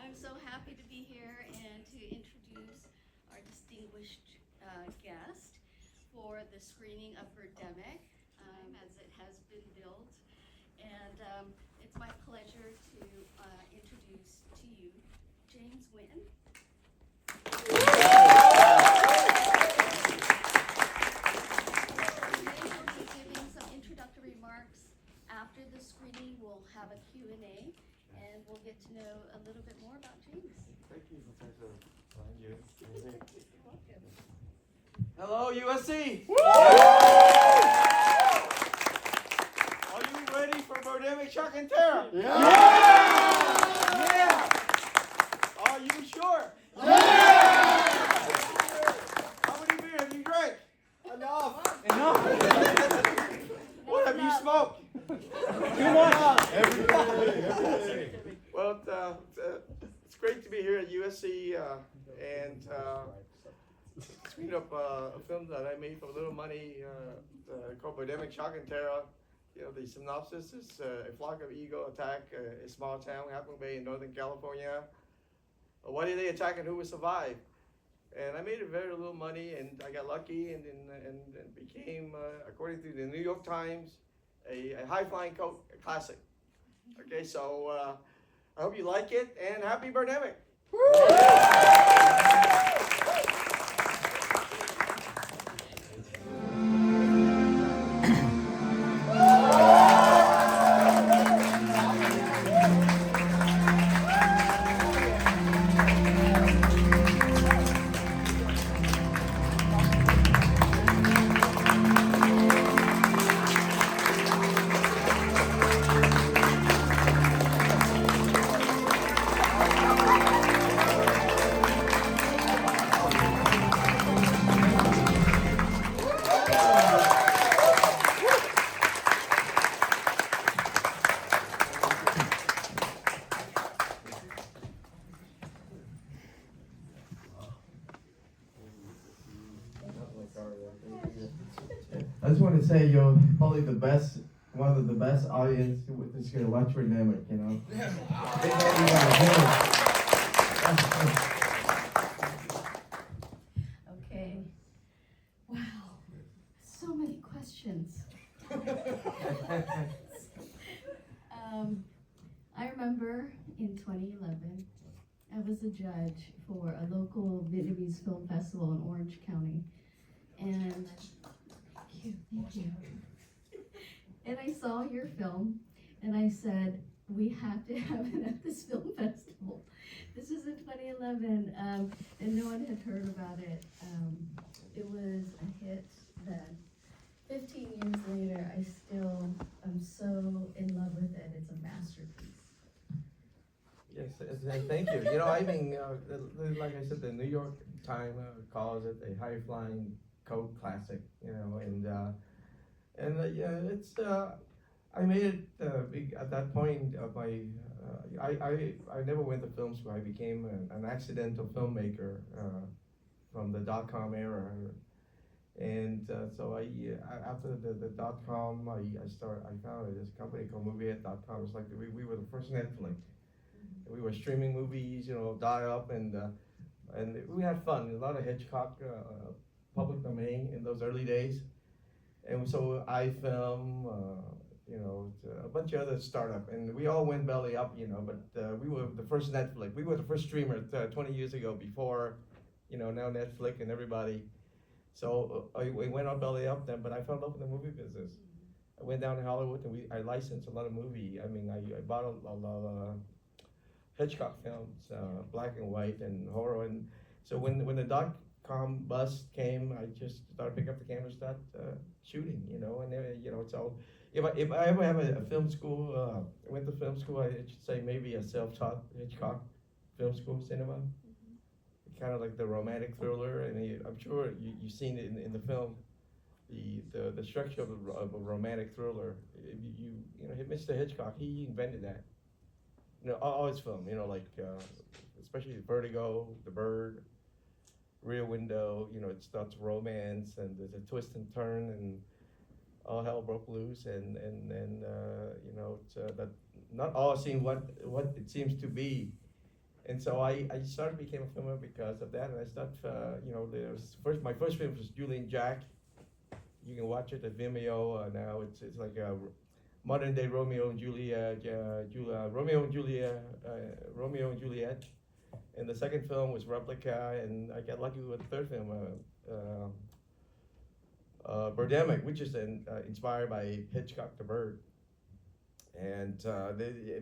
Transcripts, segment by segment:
I'm so happy to be here and to introduce our distinguished guest for the screening of Birdemic, as it has been billed. And it's my pleasure to introduce to you James Nguyen. James will be giving some introductory remarks. After the screening, we'll have a Q&A, and we'll get to know a little bit more about James. Thank you, Professor. Thank you. You're welcome. Hello, USC! Are you ready for Birdemic, shock, and terror? Yeah! Are you sure? How many beers have you drank? Enough! What have you smoked? Too much. Every day. Well, it's great to be here at USC and screen up a film that I made for a little money called Birdemic, Shock and Terror. You know, the synopsis is a flock of eagle attack a small town, Half Bay in Northern California. Why did they attack and who will survive? And I made a very little money, and I got lucky and became, according to the New York Times, a high-flying classic. Okay, so I hope you like it, and happy Birdemic! I just want to say you're probably one of the best audience that's going to watch Birdemic, you know. Big hand you guys, Okay. Wow. So many questions. I remember in 2011, I was a judge for a local Vietnamese film festival in Orange County. And thank you. And I saw your film, and I said, we have to have it at this film festival. This was in 2011, and no one had heard about it. It was a hit then. 15 years later, I still am so in love with it. It's a masterpiece. Yes, thank you. You know, I mean, like I said, the New York Times calls it a high-flying cult classic, you know, and yeah, it's I made it at that point of my I never went to film school. I became an accidental filmmaker from the .com era, and so after the .com I founded this company called MovieHit.com. It's like we were the first Netflix. We were streaming movies, you know, dial-up, and we had fun. A lot of Hitchcock, public domain in those early days, and so iFilm, you know, a bunch of other startup, and we all went belly up, you know. But we were the first Netflix. We were the first streamer 20 years ago. Before, you know, now Netflix and everybody. So we went on belly up then. But I fell in love with the movie business. I went down to Hollywood and I licensed a lot of movie. I mean, I bought a lot of Hitchcock films, black and white and horror. And so when the .com bust came, I just started picking up the camera, start shooting, you know. And you know, so if I ever have a film school, I went to film school, I should say maybe a self-taught Hitchcock film school cinema. Kind of like the romantic thriller. I mean, I'm sure you've seen it in the film, the structure of a romantic thriller. You know, Mr. Hitchcock, he invented that. You know, all his film, you know, like especially Vertigo, The Bird, Rear Window. You know, it starts romance and there's a twist and turn and all hell broke loose, and then you know, it's, that not all seem what it seems to be. And so I started became a filmmaker because of that, and I started, my first film was Julie and Jack. You can watch it at Vimeo now. It's like a modern day Romeo and Juliet, Romeo and Juliet. And the second film was Replica, and I got lucky with the third film, Birdemic, which is inspired by Hitchcock the Bird. And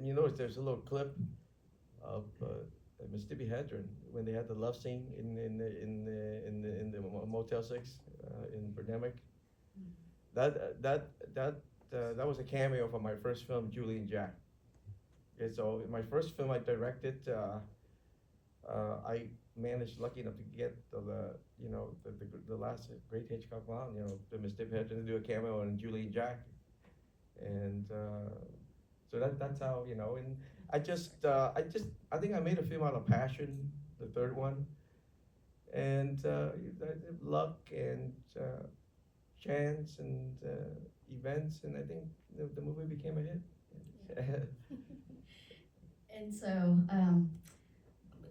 you notice there's a little clip of Mississippi Hedron when they had the love scene in the Motel 6 in Birdemic. That was a cameo from my first film, Julie and Jack. Okay, so my first film I directed, I managed, lucky enough to get the last great Hitchcock one, the Mississippi Hedron to do a cameo in Julie and Jack, and so that's how, and I think I made a film out of passion, the third one, and luck and chance and events, and I think the movie became a hit. Yeah. And so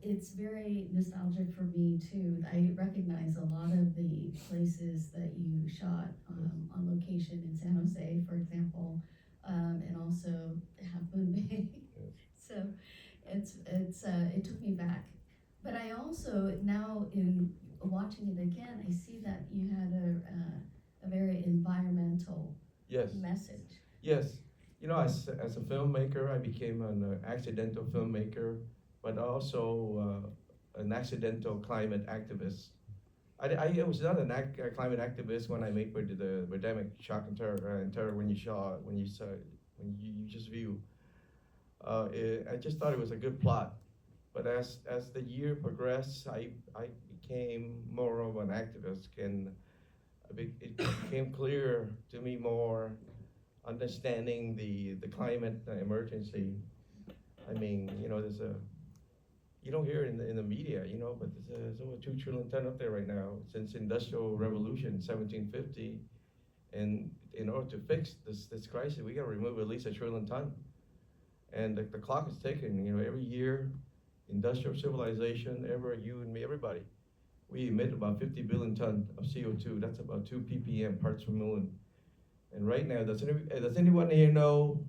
it's very nostalgic for me too. I recognize a lot of the places that you shot on location in San Jose, for example, and also Half Moon Bay. So it took me back. But I also, now in watching it again, I see that you had a very environmental Yes. message. Yes. As a filmmaker, I became an accidental filmmaker, but also an accidental climate activist. I was not a climate activist when I made the Birdemic Shock and Terror when you just view. I just thought it was a good plot, but as the year progressed, I became more of an activist, and it became clear to me more understanding the climate emergency. I mean, you don't hear it in the media, but there's over 2 trillion ton up there right now since Industrial Revolution, 1750. And in order to fix this crisis, we got to remove at least 1 trillion ton. And the clock is ticking. Every year, industrial civilization, you and me, everybody, we emit about 50 billion ton of CO2. That's about 2 ppm, parts per million. And right now, does anyone here know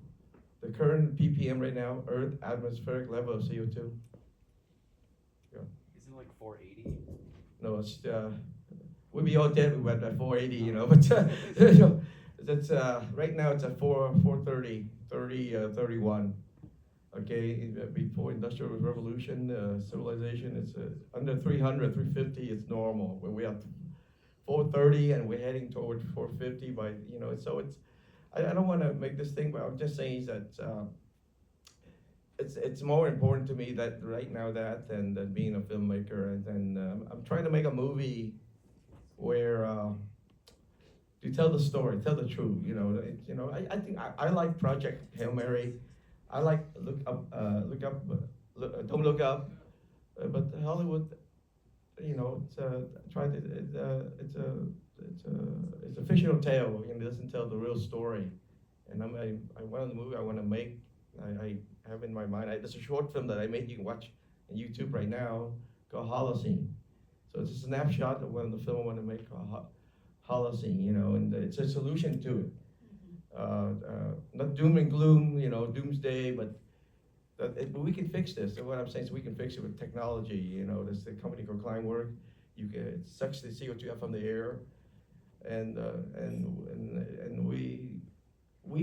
the current ppm right now, Earth atmospheric level of CO2? Isn't it like 480? No, it's we'd be all dead at 480, but that's right now it's at 430, 31. Okay, before Industrial Revolution, civilization, it's under 300, 350, it's normal. When we have 430 and we're heading toward 450 by, so I don't want to make this thing, but I'm just saying that it's more important to me that right now than being a filmmaker, and I'm trying to make a movie where to tell the story, tell the truth. I think I like Project Hail Mary. I like Don't Look Up, but Hollywood, it's a fictional tale. It doesn't tell the real story. And one of the movies I want to make, I have in my mind. There's a short film that I made. You can watch on YouTube right now called Holocene. So it's a snapshot of one of the film I want to make called Holocene. And it's a solution to it. Not doom and gloom, doomsday, but we can fix this. And what I'm saying is we can fix it with technology. There's a company called Climework. It sucks the CO2 up from the air, and we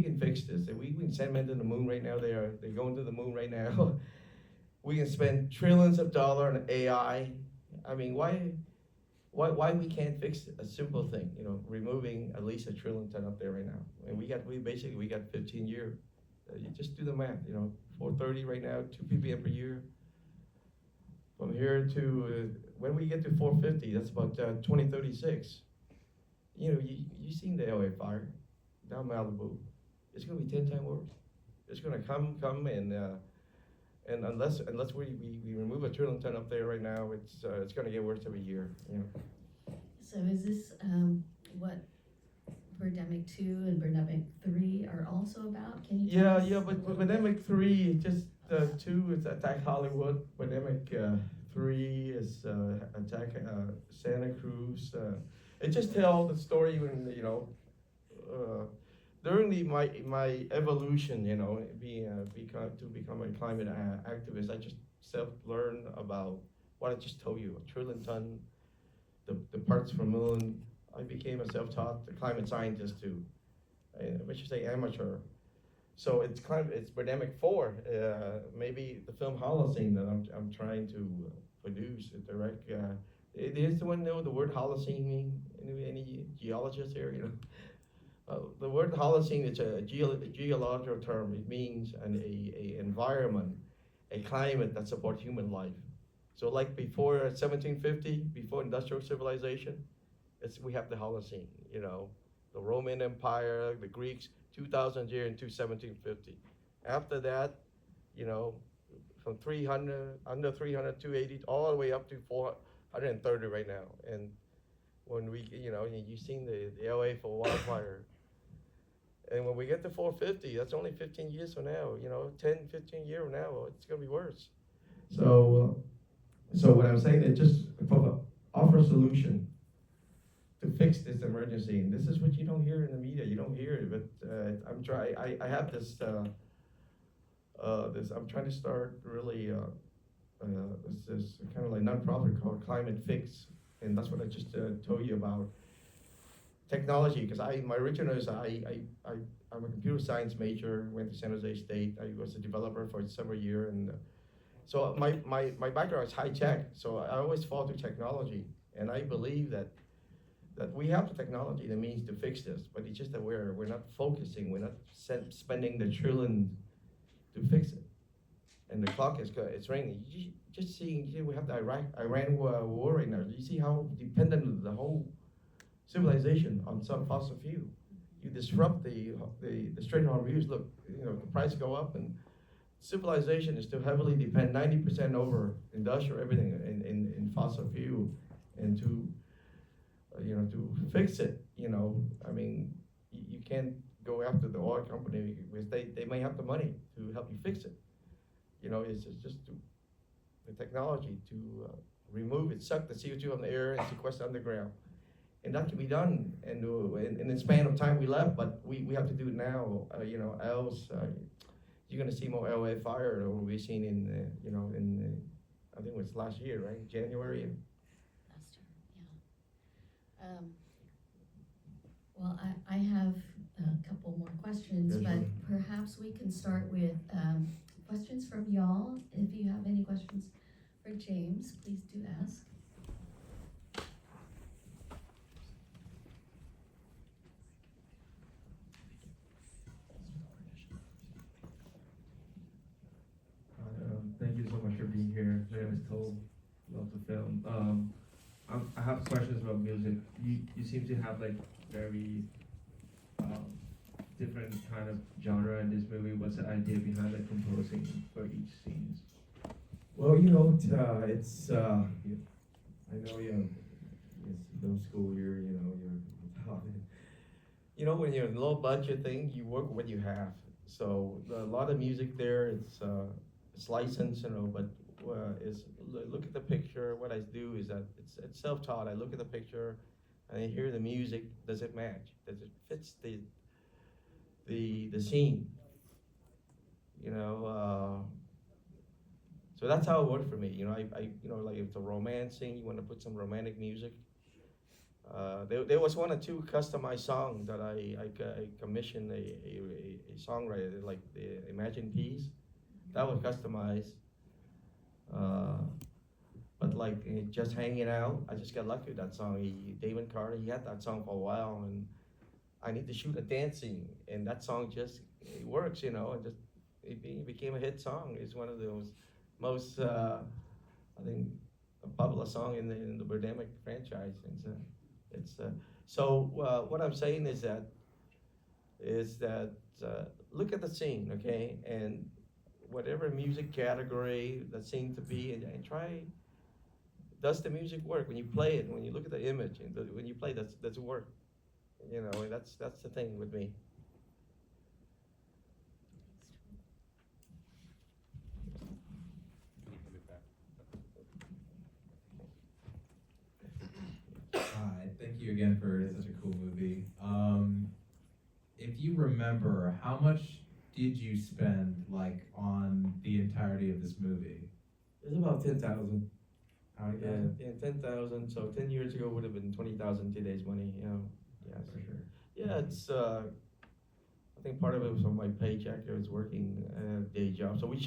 can fix this. And we can send men to the moon right now. They're going to the moon right now. We can spend trillions of dollars on AI. I mean, why we can't fix a simple thing? Removing at least 1 trillion ton up there right now. And we got 15 years. You just do the math. 430 right now, 2 ppm per year. From here to when we get to 450, that's about 2036. You seen the LA fire down Malibu? It's going to be 10 times worse. It's going to come and unless we remove 1 trillion ton up there right now, it's going to get worse every year. So is this what Birdemic 2 and Birdemic 3 are also about? Can you tell us? But Birdemic 3, The 2 is Attack Hollywood. Birdemic 3 is Attack Santa Cruz. It just tells the story when uh, during my evolution, being to become a climate activist. I just self-learned about what I just told you, a trillion ton, the parts per million. I became a self-taught climate scientist too. I should say amateur. So it's Birdemic 4, maybe the film Holocene that I'm trying to produce, direct. Does anyone know the word Holocene mean? Any geologists here? The word Holocene is a geological term. It means a environment, a climate that supports human life. So like before 1750, before industrial civilization, we have the Holocene. The Roman Empire, the Greeks, 2,000 years into 1750. After that, from 300, under 300, 280, all the way up to 430 right now. And when you've seen the LA for wildfire. And when we get to 450, that's only 15 years from now, 10, 15 years from now, it's gonna be worse. So what I'm saying is just offer a solution to fix this emergency. And this is what you don't hear in the media. You don't hear it, but I have this. I'm trying to start really this kind of like nonprofit called Climate Fix, and that's what I just told you about technology. Because my original is I'm a computer science major. Went to San Jose State. I was a developer for several years, and so my background is high tech. So I always fall to technology, and I believe that we have the technology, the means to fix this, but it's just that we're not focusing, we're not spending the trillion to fix it. And the clock it's raining. Just seeing, we have the Iran war right now. You see how dependent the whole civilization on some fossil fuel. You disrupt the Strait of Hormuz. Look, the price go up, and civilization is still heavily depend 90% over industrial everything in fossil fuel, and to fix it, I mean, you can't go after the oil company because they may have the money to help you fix it. It's just the technology to remove it, suck the CO2 from the air and sequester underground. And that can be done in the span of time we left, but we have to do it now, else you're gonna see more LA fire than we've seen in I think it was last year, right, January. Last year, yeah. Well, I have a couple more questions, Yeah, but sure. perhaps we can start with questions from y'all. If you have any questions for James, please do ask. Thank you so much for being here. My name is Toll. Love the film. I have questions about music. You seem to have like very different kind of genre in this movie. What's the idea behind like composing for each scene? Well, it's I know it's film school here. When you're in low budget thing, you work with what you have. So a lot of music there, it's licensed, but look at the picture. What I do is that it's self-taught. I look at the picture, and I hear the music. Does it match? Does it fits the scene? So that's how it worked for me. I like if it's a romance scene, you want to put some romantic music. There was one or two customized songs that I commissioned a songwriter, like the Imagine Peace. That was customized. But like just hanging out, I just got lucky with that song. David Carter, he had that song for a while, and I need to shoot a dance scene, and that song it works, and just it became a hit song. It's one of those most I think a popular song in the Birdemic franchise. So what I'm saying is that look at the scene, okay, and whatever music category that scene to be, and try. Does the music work when you play it? When you look at the image, and when you play, that's work. And that's the thing with me. you again for such a cool movie. If you remember, how much did you spend like on the entirety of this movie? It's about 10,000. How many Yeah, thousand? yeah, 10,000. So 10 years ago would have been 20,000 today's money. You know. Yes. For sure. Yeah, it's. I think part of it was from my paycheck. I was working a day job, so we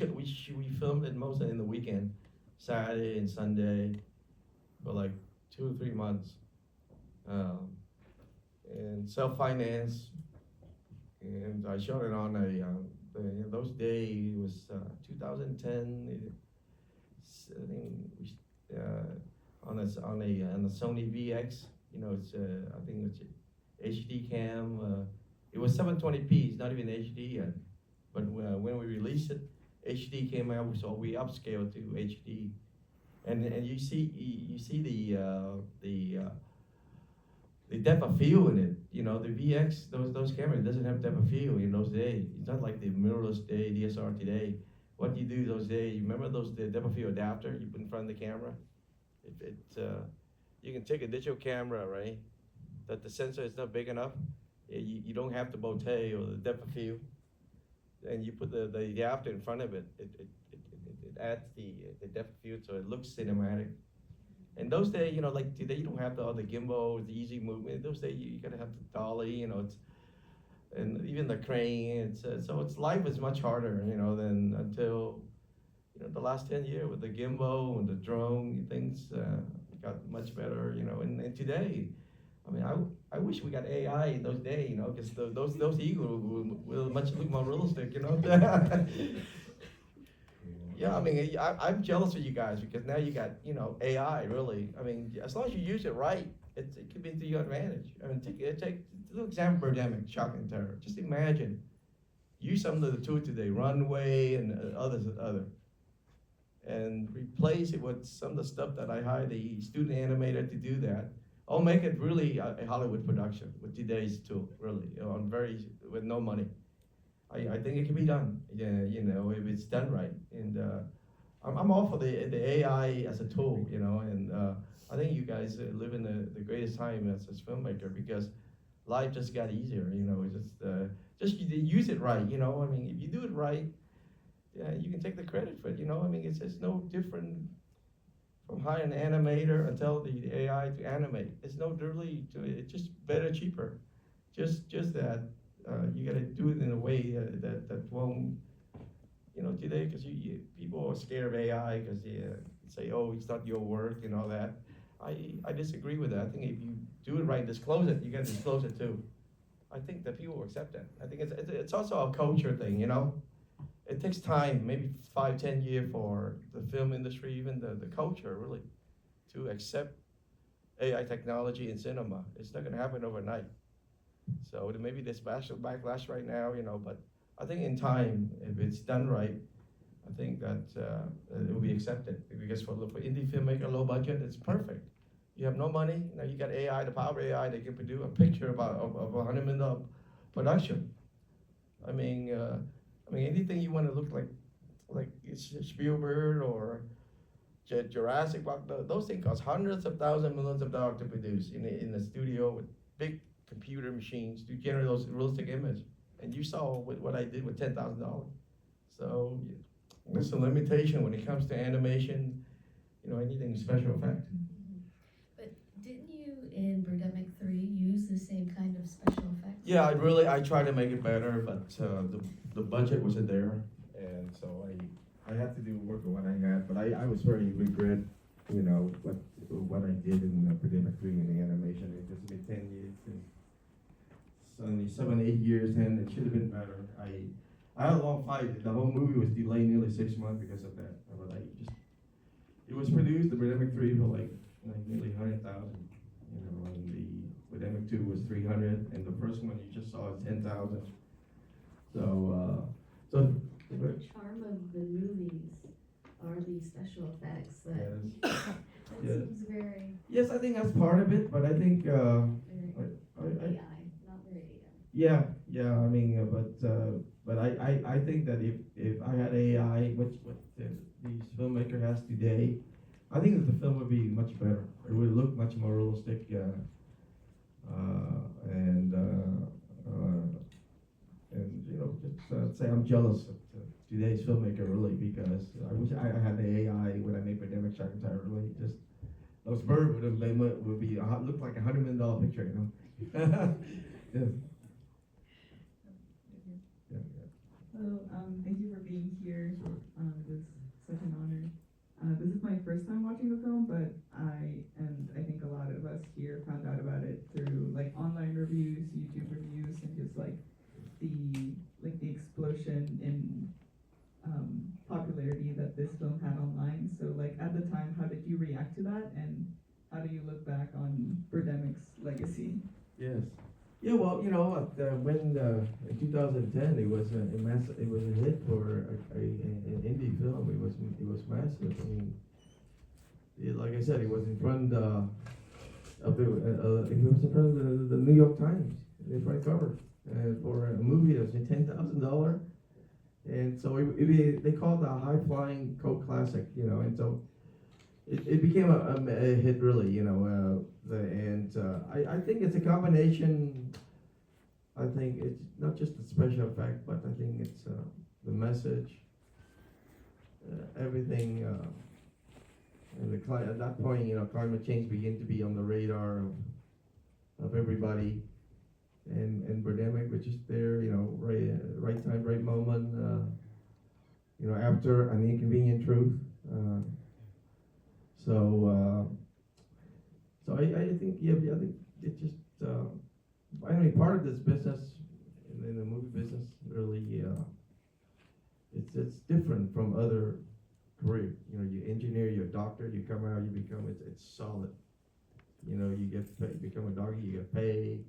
filmed it mostly in the weekend, Saturday and Sunday, for like 2 or 3 months, and self-finance. And I shot it on those days was 2010. I think on a Sony VX. You know, it's I think it's HD cam. It was 720p. It's not even HD yet. But when we released it, HD came out, so we upscaled to HD. And you see the depth of field in it. You know, the VX, those cameras doesn't have depth of field in those days. It's not like the mirrorless day DSLR today. What you do those days, you remember the depth of field adapter you put in front of the camera? You can take a digital camera, right? That the sensor is not big enough. You don't have the botte or the depth of field, and you put the adapter in front of it. It adds the depth of field so it looks cinematic. And those days, you know, like today, you don't have all the gimbal, the easy movement. Those days, you gotta have the dolly, you know, and even the crane. So life is much harder, you know, than until, you know, the last 10 years with the gimbal and the drone. Things got much better, you know. And today, I mean, I wish we got AI in those days, you know, because those eagles will look more realistic, you know. Yeah, I mean, I'm jealous of you guys because now you got, you know, AI, really. I mean, as long as you use it right, it could be to your advantage. I mean, take little example, Birdemic, shock and terror. Just imagine, use some of the tools today, runway and others, and replace it with some of the stuff that I hired the student animator to do that. I'll make it really a Hollywood production with today's tool, really, you know, with no money. I think it can be done, yeah, you know, if it's done right. And I'm all for the AI as a tool, you know, and I think you guys live in the greatest time as filmmaker because life just got easier, you know. Just use it right, you know. I mean, if you do it right, yeah, you can take the credit for it, you know. I mean, it's no different from hiring an animator until the AI to animate. It's no really, it's just better, cheaper. Just that. You got to do it in a way that won't, you know, today, because people are scared of AI because they say, oh, it's not your work and all that. I disagree with that. I think if you do it right, disclose it, you got to disclose it too. I think that people will accept that. I think it's also a culture thing, you know. It takes time, maybe 5-10 years for the film industry, even the culture really, to accept AI technology in cinema. It's not going to happen overnight. So maybe there's backlash right now, you know, but I think in time, if it's done right, I think that it will be accepted. Because for indie filmmaker, low budget, it's perfect. You have no money, you know, you got AI, the power of AI, they can produce a picture of $100 million production. I mean, anything you want to look like Spielberg or Jurassic Park, those things cost hundreds of thousands, millions of dollars to produce in the studio with big computer machines to generate those realistic images. And you saw what I did with $10,000. So there's a limitation when it comes to animation, you know, anything special effect. But didn't you in Birdemic 3 use the same kind of special effects? Yeah, I tried to make it better, but the budget wasn't there, and so I had to do work with what I had. But I was very regret, you know, what I did in Birdemic 3 in the animation. It just been 10 years. Only 7-8 years in, it should have been better. I had a long fight. The whole movie was delayed nearly 6 months because of that. But it was produced, the Birdemic 3 for like nearly 100,000, you know, and the Birdemic 2 was 300, and the first one you just saw is 10,000. So the charm of the movies are the special effects that yes. seems very Yes, I think that's part of it, but I think AI, I not very AI. yeah, I mean, but I think that if I had AI, what these filmmaker has today, I think that the film would be much better. It would look much more realistic. let's say I'm jealous of today's filmmaker really, because I wish I had the AI when I made Birdemic, Shark and Tire, really. Just those birds would be look like $100 million picture, you know. Yeah. Hello, thank you for being here. It was such an honor. This is my first time watching the film, but I think a lot of us here found out about it through like online reviews, YouTube reviews, and just like the explosion in popularity that this film had online. So like at the time, how did you react to that, and how do you look back on Birdemic's legacy? Yes. Yeah, well, when in 2010 it was a hit for an indie film. It was massive. I mean, like I said, it was in front of the New York Times, the front cover, for a movie that was $10,000, and so they called it a high flying cult classic, and so it became a hit really, I think it's a combination. I think it's not just the special effect, but I think it's the message, everything, and at that point, climate change began to be on the radar of everybody, and Birdemic was just there, right time, right moment, after an inconvenient truth. So I think, I think it just, part of this business, in the movie business, really, it's different from other careers. You engineer, you're a doctor, you come out, you become, it's solid. You get paid, become a doctor, you get paid.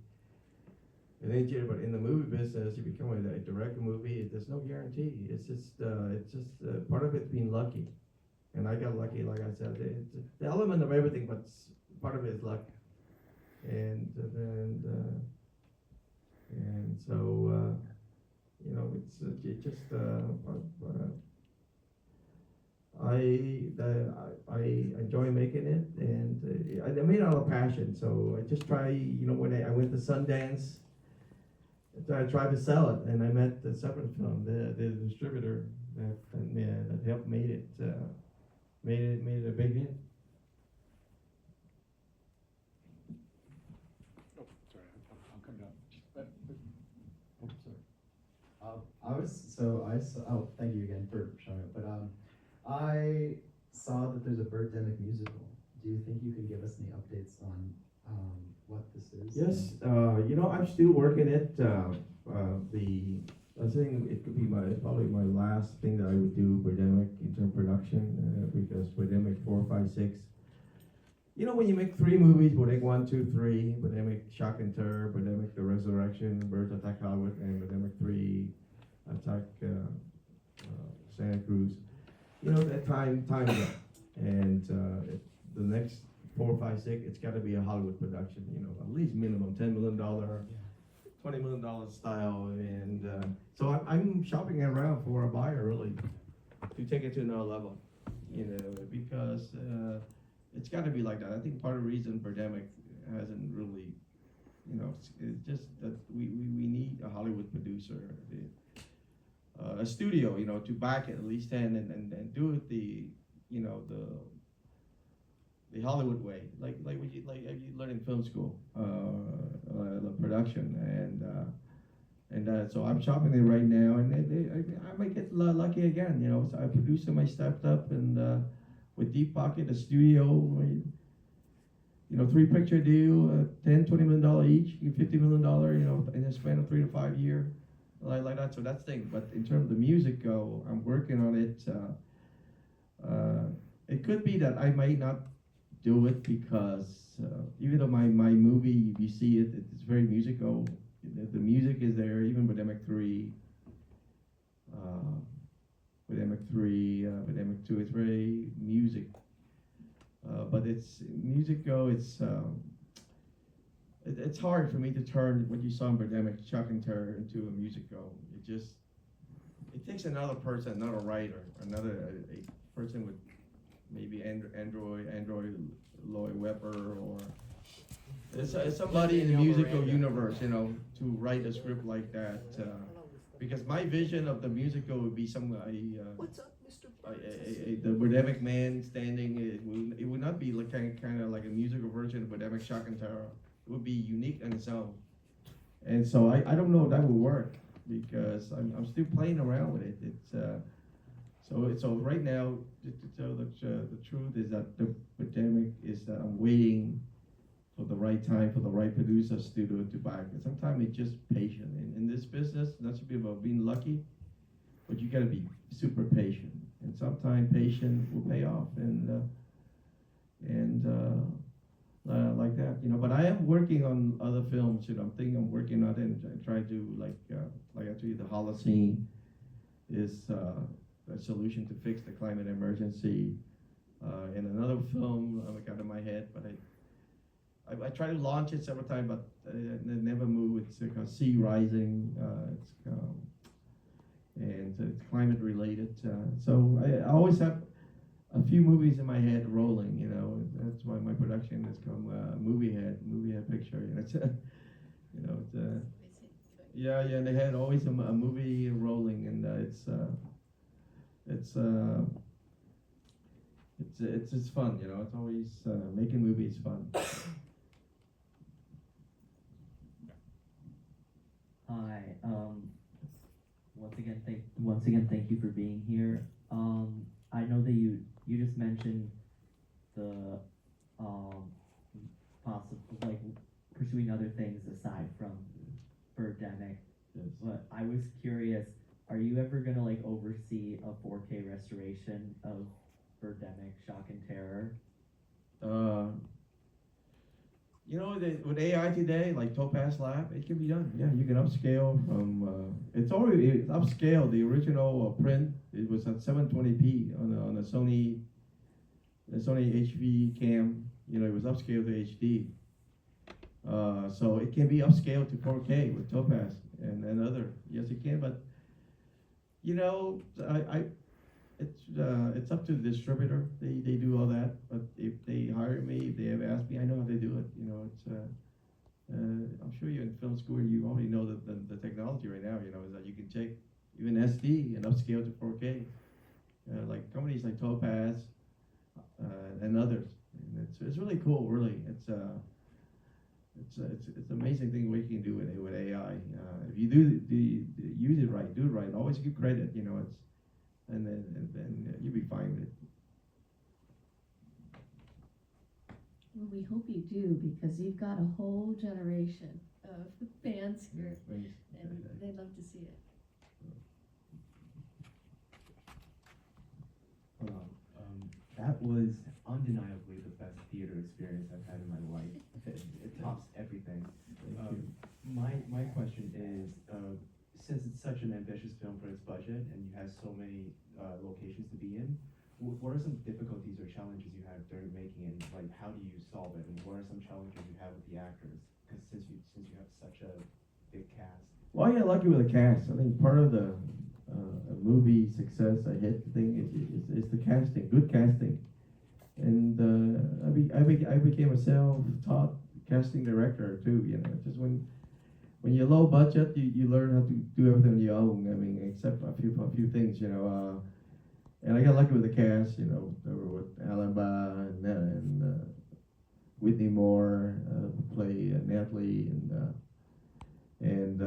An engineer, but in the movie business, you become a director movie. There's no guarantee. It's just part of it's being lucky. And I got lucky, like I said. It's the element of everything, but part of it is luck. And so it's just I enjoy making it, and I made it out of passion. So I just try, when I went to Sundance, I tried to sell it, and I met the Separate Film, the distributor that helped made it a big hit. Oh, sorry, I'll come down. Sorry. Oh, thank you again for showing up. But I saw that there's a Birdemic musical. Do you think you can give us any updates on what this is? Yes, I'm still working it. I think it could be probably my last thing that I would do, Birdemic, in terms of production, because Birdemic 4, 5, 6. When you make 3 movies, Birdemic 1, 2, 3, Birdemic Shock and Terror, Birdemic The Resurrection, Birds Attack Hollywood, and Birdemic 3 Attack Santa Cruz. That time is up, and the next 4, 5, 6, it's got to be a Hollywood production. At least minimum $10 million, $20 million style, and so I'm shopping around for a buyer really to take it to another level. Because it's got to be like that. I think part of the reason Birdemic hasn't really, it's just that we need a Hollywood producer, a studio, to back it at least 10 and do it the Hollywood way, like you learn in film school, the production, and so I'm shopping it right now, and I might get lucky again, So I produced them, I stepped up, and with Deep Pocket, a studio, 3 picture deal, $10, $20 million each, $50 million, in a span of 3 to 5 years, like that. So that's the thing. But in terms of the music go, I'm working on it. It could be that I might not do it because even though my movie, if you see it, it's very musical. The music is there, even Birdemic 3, Birdemic 2, it's very music. But it's musical, it's hard for me to turn what you saw in Birdemic, Shock and Terror, into a musical. It takes another person, another writer, a person with maybe Android Lloyd Webber, or it's somebody in the musical universe, to write a script like that. because my vision of the musical would be some What's up, Mr. the Birdemic man standing. It would not be like kind of like a musical version of Birdemic Shock and Terror. It would be unique on its own. And so I don't know if that would work because I'm still playing around with it. So right now, to tell the truth is that the Birdemic is that I'm waiting for the right time for the right producer studio to back. And sometimes it's just patient. In this business, not to be about being lucky, but you gotta be super patient. And sometimes patience will pay off. Like that, you know. But I am working on other films. You know, I'm working on it and try to like I told you, the Holocene is a solution to fix the climate emergency. And another film I got in my head, but I tried to launch it several times, but it never moved. It's called Sea Rising. And it's climate related. So I always have a few movies in my head rolling. You know, that's why my production is called Movie Head Picture. And it's yeah. And they had always a movie rolling, and it's fun. You know, it's always making movies fun. Hi. Once again, thank you for being here. I know that you just mentioned the possible like pursuing other things aside from Birdemic. Yes. But I was curious, are you ever gonna like oversee a 4K restoration of Birdemic Shock and Terror? You know, with AI today, like Topaz Lab, it can be done. Yeah, you can upscale from. It's upscaled. The original print, it was at 720p on a Sony HV cam. You know, it was upscaled to HD. So it can be upscaled to 4K with Topaz and other. Yes, it can. But you know, it's up to the distributor. They do all that. But if they hire me, if they have asked me, I know how to do it. You know, it's I'm sure you're in film school. You already know that the technology right now. You know, is that you can take even SD and upscale to 4K. Like companies like Topaz and others. And it's really cool. Really, it's an amazing thing we can do with AI. If you use it right, do it right. Always give credit. You know, and then you'll be fine with it. Well, we hope you do, because you've got a whole generation of fans here, and they'd love to see it. Hello. That was undeniably the best theater experience I've had in my life. It tops everything. My question is, since it's such an ambitious film for its budget and you have so many locations to be in, what are some difficulties or challenges you had during making it? Like, how do you solve it? And what are some challenges you have with the actors? Because since you have such a big cast. Well, I got lucky with the cast. I think part of the movie success, a hit thing, is the casting, good casting. And I became a self-taught casting director too. You know, just when you're low budget, you learn how to do everything on your own. I mean, except a few things. You know, and I got lucky with the cast. You know, with Alan Ba and Whitney Moore play Natalie and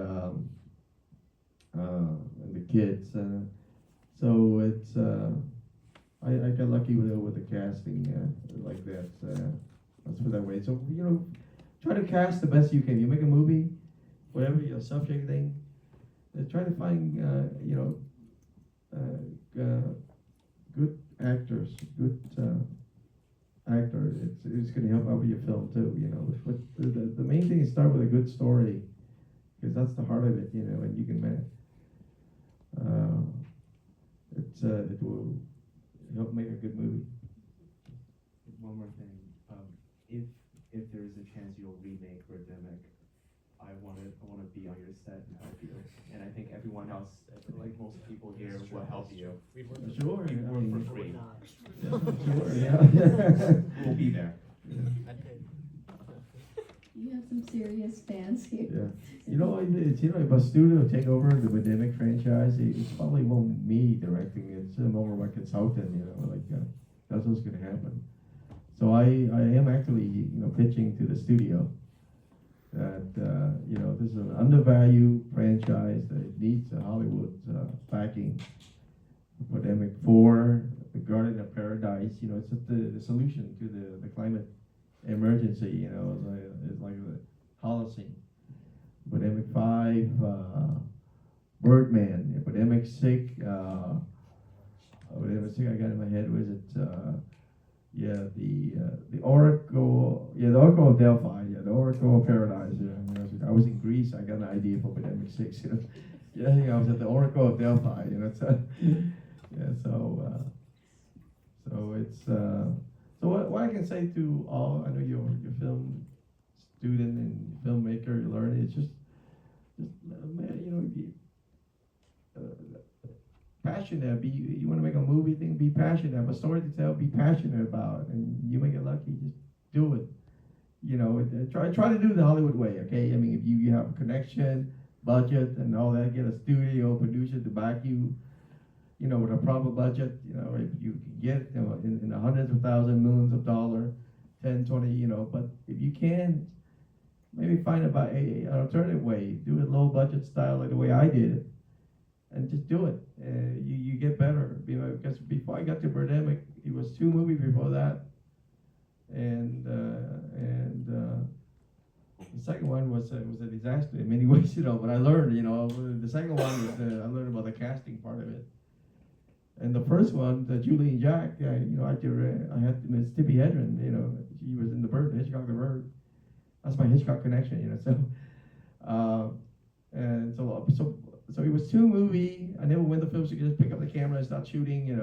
the kids. So it's I got lucky with the casting like that. Let's put it that way. So you know, try to cast the best you can. You make a movie, whatever your subject thing. Try to find good actors, good actor. It's going to help out with your film too. You know, but the main thing is start with a good story, because that's the heart of it. You know, and you can it will help make a good movie. One more thing, if there's a chance you'll remake Birdemic, I want to be on your set and help you, and I think everyone else, like most people here, will help you. Sure, We work for free. Sure, yeah. We'll be there. You have some serious fans here. Yeah. If a studio take over the Birdemic franchise, it's probably won't me directing it. It's more of a consultant, that's what's gonna happen. So I am actually, pitching to the studio that, this is an undervalued franchise that needs a Hollywood backing. Birdemic 4, the Garden of Paradise, it's just the solution to the climate emergency, it's like the Holocene. Birdemic 5, Birdman, Birdemic 6, Birdemic 6 I got in my head, was it, the Oracle, the Oracle of Delphi, the Oracle of Paradise, I was in Greece, I got an idea for Birdemic 6, I was at the Oracle of Delphi, so it's, so what I can say to all, I know you're film student and filmmaker, you learn, it's just be passionate, you want to make a movie thing, be passionate, have a story to tell, be passionate about it, and you may get lucky, just do it. Try to do it the Hollywood way, okay? I mean, if you have a connection, budget, and all that, get a studio producer to back you, with a proper budget, if you can get in the hundreds of thousands, millions of dollars, 10, 20, but if you can, maybe find an alternative way, do it low budget style like the way I did it, and just do it. You get better, because before I got to Birdemic, it was 2 movies before that, and the second one was a disaster in many ways, but I learned, the second one was, I learned about the casting part of it. And the first one, Julie and Jack, I had Miss Tippi Hedren, she was in the Bird, Hitchcock the Bird. That's my Hitchcock connection, and so it was 2 movies. I never went to film school, just pick up the camera and start shooting,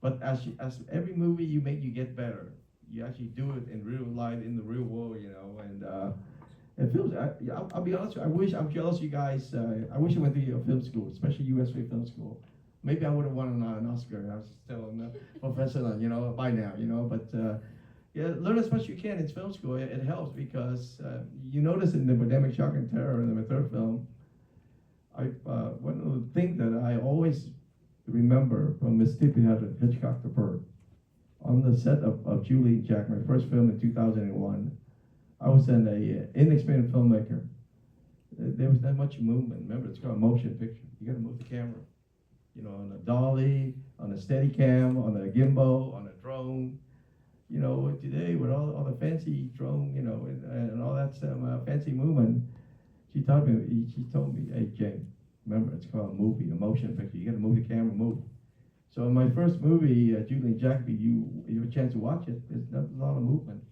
but as every movie you make, you get better. You actually do it in real life, in the real world, and it feels. I'll be honest with you, I'm jealous you guys. I wish I went to your film school, especially USC Film School. Maybe I would have won an Oscar. I was still a professional, by now, but learn as much as you can in film school. It helps because you notice in the Birdemic Shock and Terror, in my 3rd film, one of the things that I always remember from Miss Tippi Hedren, Hitchcock the Bird, on the set of Julie and Jack, my first film in 2001, I was an inexperienced filmmaker. There was not much movement. Remember, it's called a motion picture. You got to move the camera. On a dolly, on a Steadicam, on a gimbal, on a drone. Today with all the fancy drone, and all that fancy movement, she told me, hey James, remember it's called a movie, a motion picture. You got to move the camera, move. So in my first movie, Julie and Jack, you have a chance to watch it. There's not a lot of movement.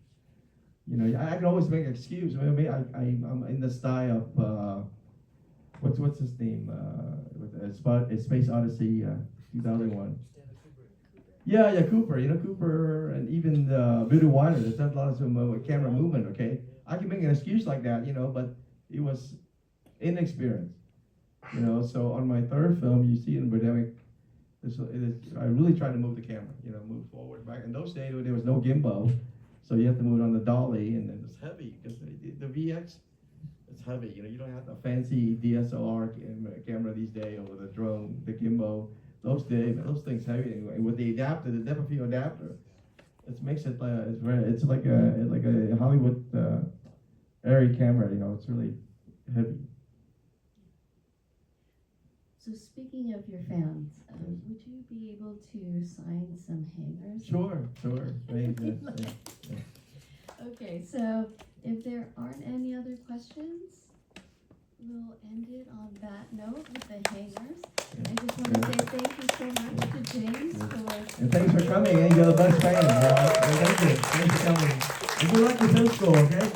I can always make an excuse. Maybe I'm in the style of what's his name? Space Odyssey, 2001. Yeah, Cooper. Cooper, and even Billy Wilder. There's not a lot of camera movement. Okay, I can make an excuse like that, but it was inexperienced. So on my 3rd film, you see in Birdemic, I really tried to move the camera. Move forward, back. In those days, there was no gimbal, so you have to move it on the dolly, and then it's heavy because the VX. It's heavy, you don't have the fancy DSLR camera these days, or the drone, the gimbal. Those things heavy anyway. With the adapter, the depth of field adapter, it makes it it's like a Hollywood airy camera. It's really heavy. So speaking of your fans, would you be able to sign some hangers? Sure. Yeah. Okay, so if there aren't any other questions, we'll end it on that note with the hangers. I just want to say thank you so much to James for... And thanks for coming, you're the best fan. Thank you. Thanks for coming. And good luck with film school, okay?